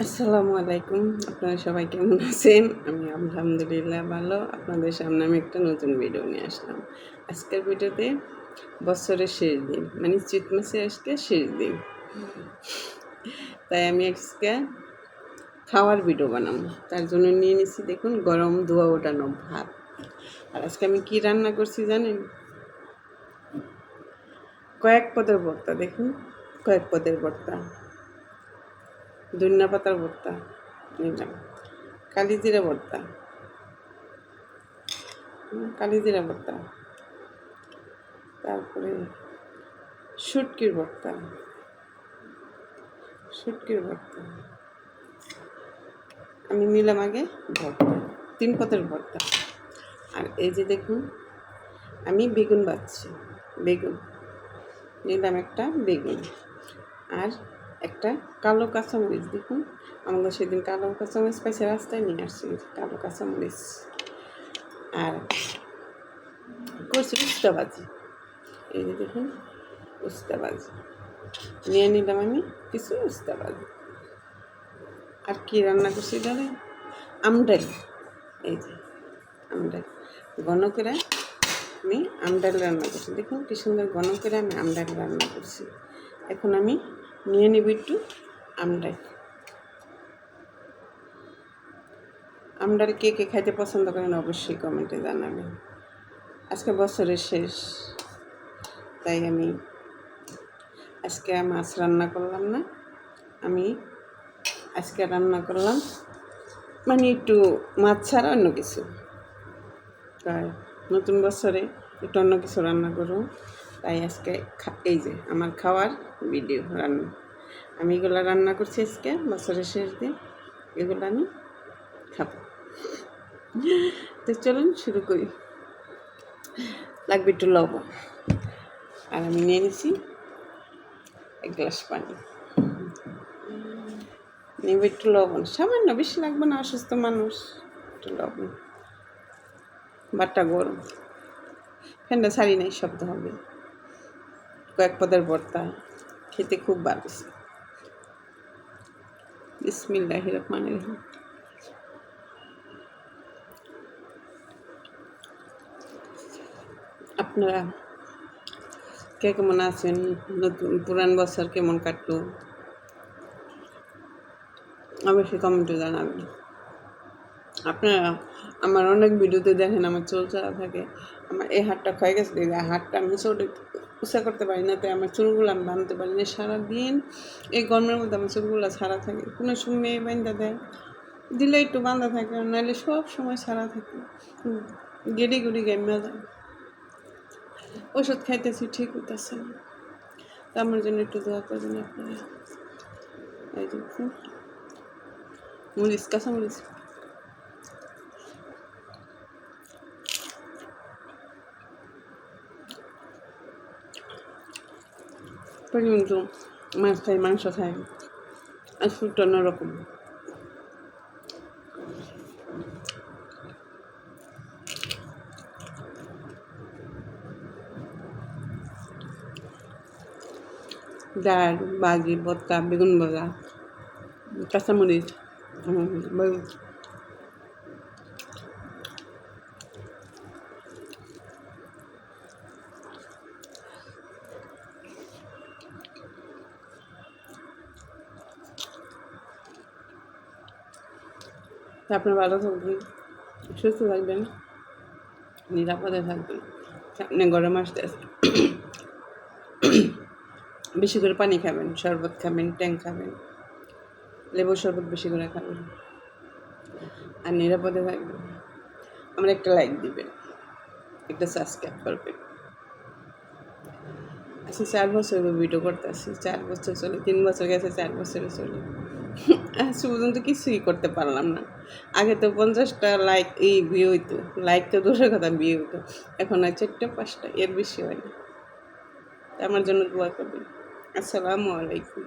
আসসালামু আলাইকুম। আপনারা সবাই কেমন আছেন? আমি আলহামদুলিল্লাহ ভালো। আপনাদের সামনে আমি একটা নতুন ভিডিও নিয়ে আসলাম। আজকের ভিডিওতে বছরের শেষ দিন, মানে চৈত মাসের আজকে শেষ দিন। তাই আমি আজকে খাওয়ার ভিডিও বানাবো। তার জন্য নিয়ে নিচ্ছি দেখুন গরম ধোয়া ওঠানো ভাত। আর আজকে আমি কি রান্না করছি জানেন? কয়েক পদের ভর্তা দেখুন, কয়েক পদের ভর্তা, ধনিয়া পাতার ভর্তা নিলাম, কালিজিরা ভর্তা, কালিজিরা ভর্তা, তারপরে শুটকির ভর্তা, শুটকির ভর্তা আমি নিলাম আগে ভর্তা, 3 পদের ভর্তা। আর এই যে দেখুন আমি বেগুন বাছছি, বেগুন নিলাম একটা বেগুন, আর একটা কালো কাঁচামরিচ। দেখুন আমাদের সেদিন কালো কাঁচামরিচ পাইছে, রাস্তায় নিয়ে আসছি কালো কাঁচামরিচ। আর করছি উস্তা ভাজি, এই যে দেখুন উস্তা ভাজি নিয়ে নিলাম আমি কিছু উস্তা ভাজি। আর কি রান্না করছি জানেন? আমডাল, এই যে আমডাল ঘন করে আমি আমডাল রান্না করছি। দেখুন কি সুন্দর ঘন করে আমি আমডাল রান্না করছি। এখন আমি নিয়ে নিব একটু আমডাল। আমডাল কে কে খাইতে পছন্দ করেন অবশ্যই কমেন্টে জানাবেন। আজকে বছরের শেষ, তাই আমি আজকে মাছ রান্না করলাম না, আমি আজকে রান্না করলাম মানে একটু মাছ ছাড়া অন্য কিছু। তাই নতুন বছরে একটু অন্য কিছু রান্না করুন, তাই আজকে এই যে আমার খাওয়ার ভিডিও রান্না, আমি এগুলো রান্না করছি আজকে বছরের শেষ দিন, এগুলো আমি খাবো। তো চলুন শুরু করি। লাগবে একটু লবণ, আর আমি নিয়ে নিছি 1 গ্লাস পানি। নেব একটু লবণ, সামান্য, বেশি লাগবে না, অসুস্থ মানুষ, একটু লবণ। ভাতটা গরম, ফ্যানটা ছাড়ি নাই, শব্দ হবে। কয়েক পদের ভর্তা খেতে খুব ভালো। বিসমিল্লাহির রহমানির রহিম। আপনারা কে কেমন আছেন? নতুন পুরান বছর কেমন কাটলো অবশ্যই কমেন্টে জানাবেন। আপনারা আমার অনেক ভিডিওতে দেখেন আমার চুল ছাড়া থাকে, আমার এই হাতটা ক্ষয়ে গেছে, হাতটা আমি ছোটো উঁচা করতে পারি না, তাই আমার চুলগুলো আমি বাঁধতে পারি না। সারাদিন এই গরমের মধ্যে আমার চুলগুলো ছাড়া থাকে, কোনো সময় মেয়ে বাঁধা দেয়, দিলে একটু বাঁধা থাকে, নাহলে সব সময় ছাড়া থাকে, গেড়ি গুড়ি গেমা যায়। ওষুধ খাইতেছি, ঠিক হইতেছে না, তো আমার জন্য একটু দোয়া করবেন আপনারা। এই দেখুন মরিচ, কাঁচা মরিচ, কিন্তু মাছ খাই, মাংস খাই, আর ফুটটা অন্যরকম। ডাল, ভাজি, ভর্তা, বেগুন ভাজা, কাঁচামরিচ, আপনার ভালো থাকবেন, সুস্থ থাকবেন, নিরাপদে থাকবেন। সামনে গরম আসতে আসতে বেশি করে পানি খাবেন, শরবত খাবেন, ট্যাং খাবেন, লেবুর শরবত বেশি করে খাবেন, আর নিরাপদে থাকবেন। আমার একটা লাইক দিবেন, একটা সাবস্ক্রাইব করবেন। আচ্ছা 4 বছর ভিডিও করতে আসি, 4 বছর চলে, 3 বছর গেছে, 4 বছরে চলে, আজ পর্যন্ত কিছুই করতে পারলাম না। আগে তো 50টা লাইক এই ভিউ হইতো, লাইক তো দূরের কথা, ভিউ হইতো, এখন আর 4টা 5টা, এর বেশি হয় না। আমার জন্য দোয়া করবেন। আসসালামু আলাইকুম।